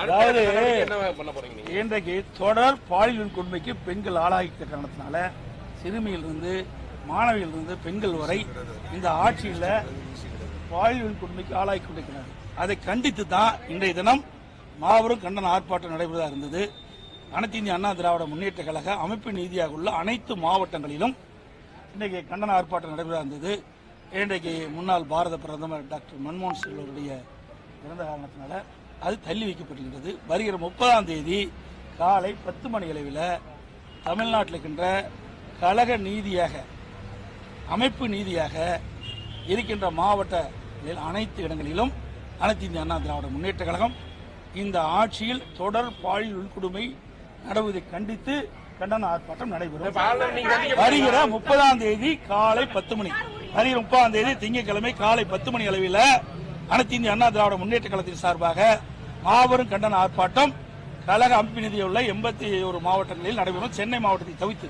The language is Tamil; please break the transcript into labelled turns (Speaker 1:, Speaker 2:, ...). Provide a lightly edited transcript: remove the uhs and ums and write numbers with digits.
Speaker 1: அதாவது இன்றைக்கு தொடர் பாலியல் கொடுமைக்கு பெண்கள் ஆளாகிட்ட காரணத்தினால சிறுமியிலிருந்து மாணவியிலிருந்து பெண்கள் வரை இந்த ஆட்சியில் பாலியல் கொடுமைக்கு ஆளாகி கொண்டிருக்கிறார். அதை கண்டித்து தான் இன்றைய தினம் மாபெரும் கண்டன ஆர்ப்பாட்டம் நடைபெறதா இருந்தது. அனைத்து இந்திய அண்ணா திராவிட முன்னேற்ற கழக அமைப்பு நீதியாக உள்ள அனைத்து மாவட்டங்களிலும் இன்றைக்கு கண்டன ஆர்ப்பாட்டம் நடைபெறதா இருந்தது. இன்றைக்கு முன்னாள் பாரத பிரதமர் டாக்டர் மன்மோகன் சிங் அவருடைய பிறந்த காரணத்தினால அது தள்ளி வைக்கப்பட்டிருக்கிறது. வருகிற 30ஆம் தேதி காலை 10 மணி அளவில் தமிழ்நாட்டில் இருக்கின்ற கழக நீதியாக அமைப்பு நீதியாக இருக்கின்ற மாவட்ட அனைத்து இடங்களிலும் அனைத்து இந்திய அண்ணா திராவிட முன்னேற்ற கழகம் இந்த ஆட்சியில் தொடர் பாலியல் வன்கொடுமை நடவதை கண்டித்து கண்டன ஆர்ப்பாட்டம் நடைபெறும். வருகிற 30ஆம் தேதி காலை 10 மணி, வருகிற 30ஆம் தேதி திங்கட்கிழமை காலை 10 மணி அளவில் அனைத்து இந்திய அண்ணா திராவிட முன்னேற்ற கழகத்தின் சார்பாக மாபெரும் கண்டன ஆர்ப்பாட்டம் கழக அமைப்பு நிதியுள்ள 81 மாவட்டங்களில் நடைபெறும். சென்னை மாவட்டத்தை தவிர்த்து